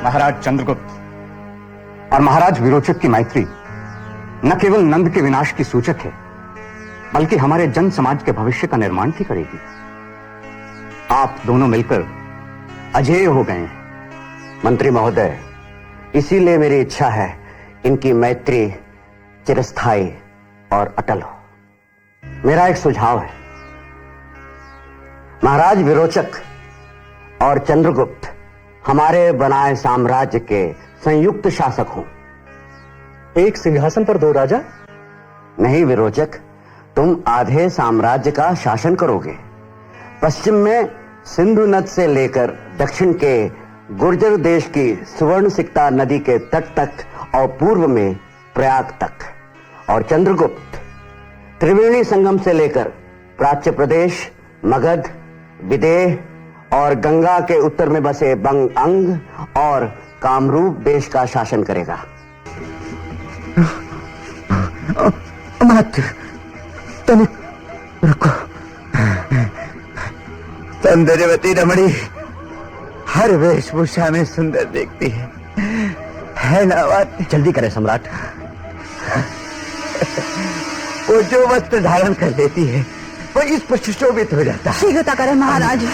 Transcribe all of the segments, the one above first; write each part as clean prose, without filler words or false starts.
महाराज चंद्रगुप्त और महाराज विरोचक की मैत्री न केवल नंद के विनाश की सूचक है, बल्कि हमारे जन समाज के भविष्य का निर्माण भी करेगी। आप दोनों मिलकर अजेय हो गए हैं। मंत्री महोदय, इसीलिए मेरी इच्छा है इनकी मैत्री चिरस्थायी और अटल हो। मेरा एक सुझाव है, महाराज विरोचक और चंद्रगुप्त हमारे बनाए साम्राज्य के संयुक्त शासक हों। एक सिंहासन पर दो राजा? नहीं विरोचक, तुम आधे साम्राज्य का शासन करोगे। पश्चिम में सिंधु नद से लेकर दक्षिण के गुर्जर देश की सुवर्ण सिक्ता नदी के तट तक और पूर्व में प्रयाग तक। और चंद्रगुप्त त्रिवेणी संगम से लेकर प्राच्य प्रदेश, मगध, विदेह और गंगा के उत्तर में बसे बंग अंग और कामरूप देश का शासन करेगा। मात्र तनिक रुको। सौंदर्यवती रमणी हर वेशभूषा में सुंदर दिखती है ना बात? जल्दी करें सम्राट। वो जो वस्त्र धारण कर लेती है वो इस पर सुशोभित हो जाता है। शीघ्रता करें महाराज।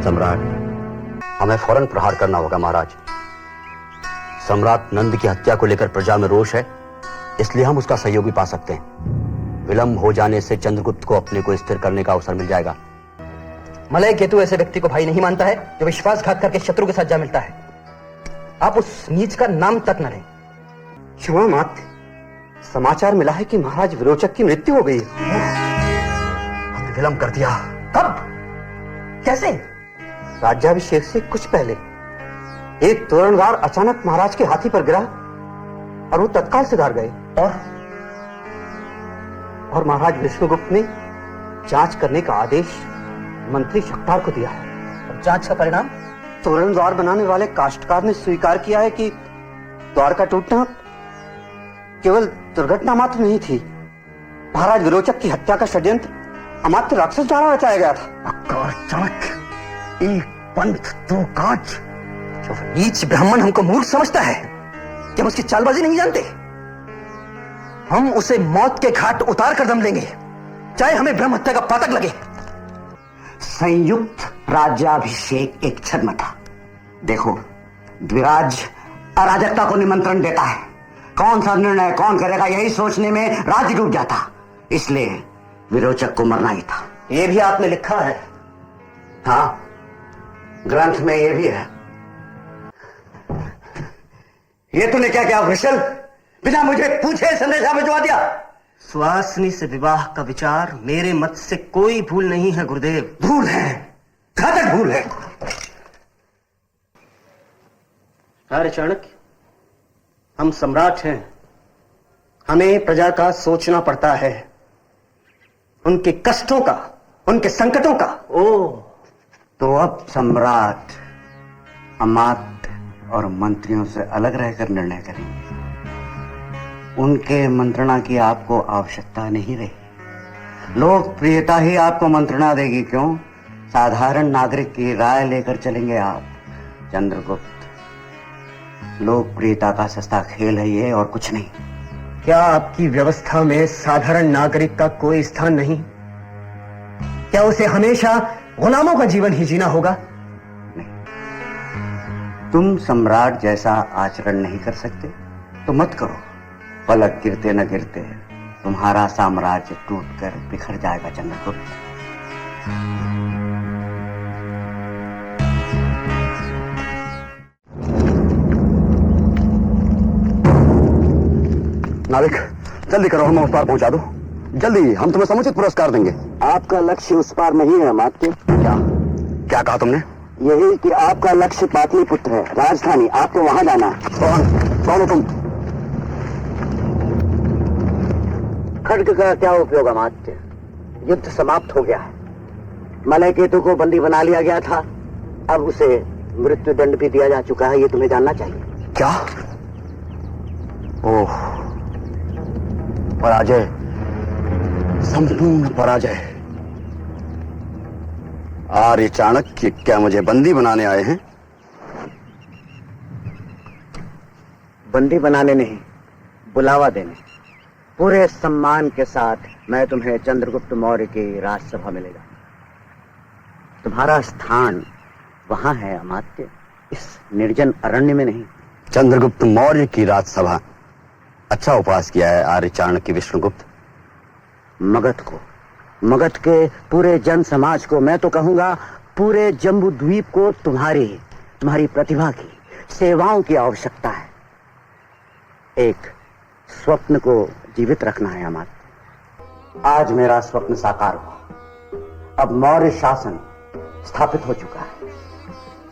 सम्राट, हमें फौरन प्रहार करना होगा महाराज। सम्राट नंद की हत्या को लेकर प्रजा में रोष है, इसलिए हम उसका सहयोग भी पा सकते हैं। विलंब हो जाने से चंद्रगुप्त को अपने को स्थिर करने का अवसर मिल जाएगा। मलय केतु ऐसे व्यक्ति को भाई नहीं मानता है जो विश्वासघात करके शत्रु के साथ जा मिलता है। आप उस नीच का नाम तक न लें। क्षमा मात्र, समाचार मिला है कि महाराज विरोचक की मृत्यु हो गई है। हमने विलंब कर दिया। कब? कैसे? राज्याभिषेक से कुछ पहले एक तोरणगार अचानक महाराज के हाथी पर गिरा और वो तत्काल सिधार गए। और महाराज विष्णुगुप्त ने जांच करने का आदेश मंत्री शक्तार को दिया है। और जांच का परिणाम? तोरण द्वार बनाने वाले काश्तकार ने स्वीकार किया है कि द्वार का टूटना केवल दुर्घटना मात्र नहीं थी। महाराज विरोचक की हत्या का षड्यंत्र अमात्य राक्षस द्वारा रचाया गया था। चमक, एक पंथ दो काज। जो नीच ब्राह्मण हमको मूर्ख समझता है, क्या हम उसकी चालबाजी नहीं जानते? हम उसे मौत के घाट उतार कर दम लेंगे, चाहे हमें ब्रह्म हत्या का पातक लगे। संयुक्त राज्याभिषेक एक छद्म था। देखो, द्विराज अराजकता को निमंत्रण देता है। कौन सा निर्णय कौन करेगा, यही सोचने में राज्य डूब जाता। इसलिए विरोचक को मरना ही था। ये भी आपने लिखा है? हाँ, ग्रंथ में ये भी है। ये तूने क्या किया वृषल? बिना मुझे पूछे संदेशा भिजवा दिया। सुहासिनी से विवाह का विचार मेरे मत से कोई भूल नहीं है गुरुदेव। भूल है, घातक भूल है। अरे चाणक्य, हम सम्राट हैं, हमें प्रजा का सोचना पड़ता है, उनके कष्टों का, उनके संकटों का। तो अब सम्राट अमात्य और मंत्रियों से अलग रहकर निर्णय करेंगे। उनके मंत्रणा की आपको आवश्यकता नहीं रही। लोकप्रियता ही आपको मंत्रणा देगी। क्यों? साधारण नागरिक की राय लेकर चलेंगे आप। चंद्रगुप्त, लोकप्रियता का सस्ता खेल है ये, और कुछ नहीं। क्या आपकी व्यवस्था में साधारण नागरिक का कोई स्थान नहीं? क्या उसे हमेशा गुलामों का जीवन ही जीना होगा? नहीं। तुम सम्राट जैसा आचरण नहीं कर सकते तो मत करो। पलक गिरते न गिरते तुम्हारा साम्राज्य टूटकर बिखर जाएगा चंद्रगुप्त। नाविक, जल्दी करो, हमें उस पार पहुंचा दो। जल्दी, हम तुम्हें समुचित पुरस्कार देंगे। आपका लक्ष्य उस पार नहीं है अमात्य। क्या कहा तुमने? यही कि आपका लक्ष्य पाटलिपुत्र है, राजधानी। आपको वहां जाना है। कौन हो तुम? खड्ग का क्या उपयोग अमात्य? युद्ध समाप्त हो गया है। मलय केतु को बंदी बना लिया गया था, अब उसे मृत्यु दंड भी दिया जा चुका है। ये तुम्हें जानना चाहिए। क्या? ओह, पराजय, संपूर्ण पराजय। आर्य चाणक्य क्या मुझे बंदी बनाने आए हैं? बंदी बनाने नहीं, बुलावा देने। पूरे सम्मान के साथ मैं तुम्हें चंद्रगुप्त मौर्य की राजसभा मिलेगा। तुम्हारा स्थान वहां है अमात्य, इस निर्जन अरण्य में नहीं। चंद्रगुप्त मौर्य की राजसभा, अच्छा उपहास किया है आर्य चाणक्य विष्णुगुप्त। मगध के पूरे जन समाज को, मैं तो कहूंगा पूरे जम्बू द्वीप को तुम्हारी प्रतिभा की, सेवाओं की आवश्यकता है। एक स्वप्न को जीवित रखना है अमात्य। आज मेरा स्वप्न साकार हुआ। अब मौर्य शासन स्थापित हो चुका है,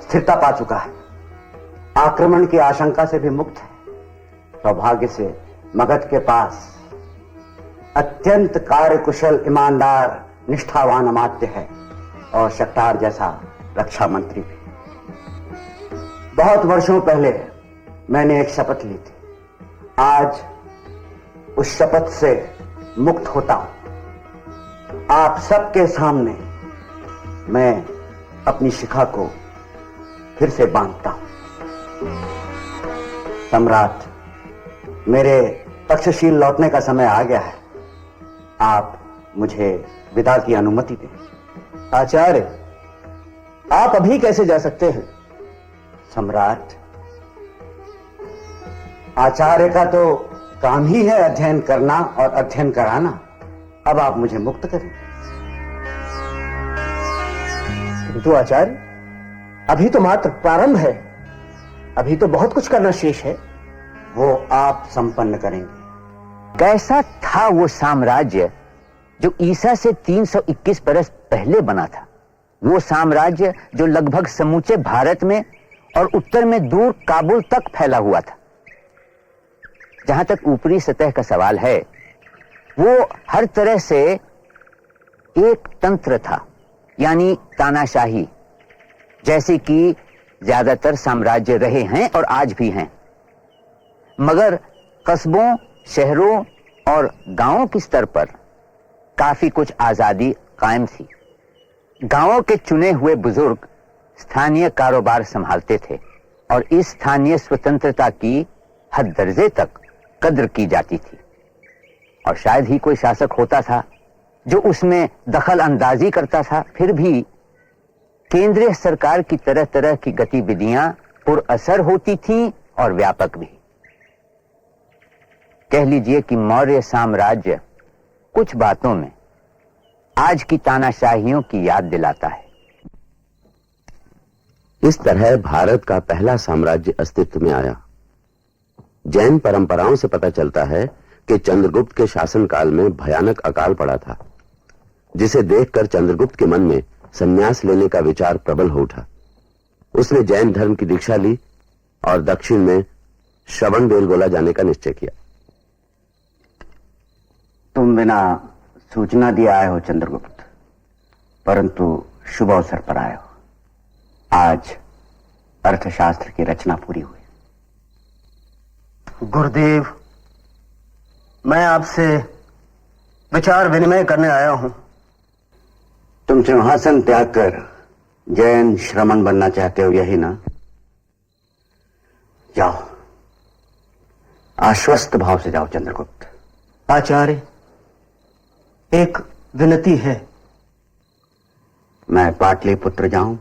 स्थिरता पा चुका है, आक्रमण की आशंका से भी मुक्त है। सौभाग्य से मगध के पास अत्यंत कार्यकुशल, ईमानदार, निष्ठावान अमात्य है और शक्तार जैसा रक्षा मंत्री भी। बहुत वर्षों पहले मैंने एक शपथ ली थी, आज उस शपथ से मुक्त होता हूं। आप सबके सामने मैं अपनी शिखा को फिर से बांधता हूं। सम्राट, मेरे तक्षशील लौटने का समय आ गया है। आप मुझे विदा की अनुमति दें। आचार्य, आप अभी कैसे जा सकते हैं? सम्राट, आचार्य का तो काम ही है अध्ययन करना और अध्ययन कराना। अब आप मुझे मुक्त करें। किंतु आचार्य, अभी तो मात्र प्रारंभ है, अभी तो बहुत कुछ करना शेष है। वो आप संपन्न करेंगे। कैसा था वो साम्राज्य जो ईसा से 321 बरस पहले बना था? वो साम्राज्य जो लगभग समूचे भारत में और उत्तर में दूर काबुल तक फैला हुआ था। जहां तक ऊपरी सतह का सवाल है, वो हर तरह से एक तंत्र था, यानी तानाशाही, जैसे कि ज्यादातर साम्राज्य रहे हैं और आज भी हैं। मगर कस्बों, शहरों और गांवों के स्तर पर काफी कुछ आजादी कायम थी। गांवों के चुने हुए बुजुर्ग स्थानीय कारोबार संभालते थे और इस स्थानीय स्वतंत्रता की हद दर्जे तक कद्र की जाती थी। और शायद ही कोई शासक होता था जो उसमें दखल अंदाजी करता था। फिर भी केंद्रीय सरकार की तरह तरह की गतिविधियां पुरअसर होती थीं और व्यापक भी। कह लीजिए कि मौर्य साम्राज्य कुछ बातों में आज की तानाशाहियों की याद दिलाता है। इस तरह भारत का पहला साम्राज्य अस्तित्व में आया। जैन परंपराओं से पता चलता है कि चंद्रगुप्त के शासनकाल में भयानक अकाल पड़ा था, जिसे देखकर चंद्रगुप्त के मन में संन्यास लेने का विचार प्रबल हो उठा। उसने जैन धर्म की दीक्षा ली और दक्षिण में श्रवणबेलगोला जाने का निश्चय किया। तुम बिना सूचना दिए आए हो चंद्रगुप्त, परंतु शुभ अवसर पर आए हो। आज अर्थशास्त्र की रचना पूरी हुई। गुरुदेव, मैं आपसे विचार विनिमय करने आया हूं। तुम सिंहासन त्याग कर जैन श्रमण बनना चाहते हो, यही ना? जाओ, आश्वस्त भाव से जाओ चंद्रगुप्त। आचार्य, एक विनती है। मैं पाटलिपुत्र जाऊं,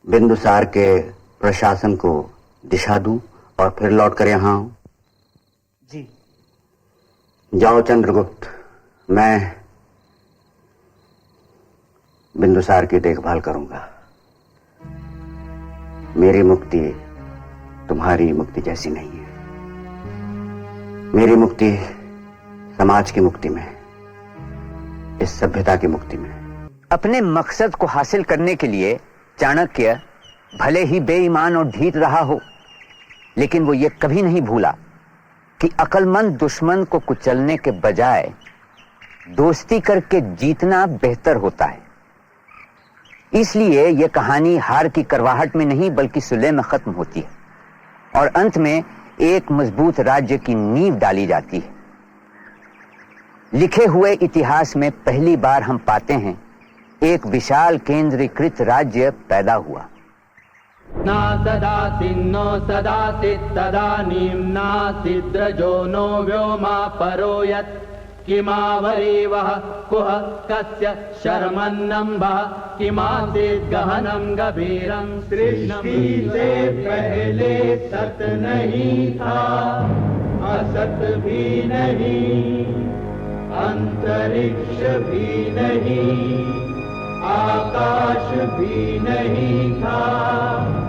बिंदुसार के प्रशासन को दिशा दूं और फिर लौट कर यहां आऊं? जी। जाओ चंद्रगुप्त, मैं बिंदुसार की देखभाल करूंगा। मेरी मुक्ति तुम्हारी मुक्ति जैसी नहीं है। मेरी मुक्ति समाज की मुक्ति में, इस सभ्यता की मुक्ति में। अपने मकसद को हासिल करने के लिए चाणक्य भले ही बेईमान और ढीठ रहा हो, लेकिन वो ये कभी नहीं भूला कि अक्लमंद दुश्मन को कुचलने के बजाय दोस्ती करके जीतना बेहतर होता है। इसलिए यह कहानी हार की करवाहट में नहीं बल्कि सुलह में खत्म होती है। और अंत में एक मजबूत राज्य की नींव डाली जाती है। लिखे हुए इतिहास में पहली बार हम पाते हैं एक विशाल केंद्रीकृत राज्य पैदा हुआ। ना सदासिन्नो सदासित् तदानीं नासिद्रजो नो व्योमा परो यत् किमावरीवः कुह कस्य शर्मन्नम्भः किमासीत् गहनं गभीरं सृष्टि से पहले सत नहीं था, असत भी नहीं, अंतरिक्ष भी नहीं, आकाश भी नहीं था।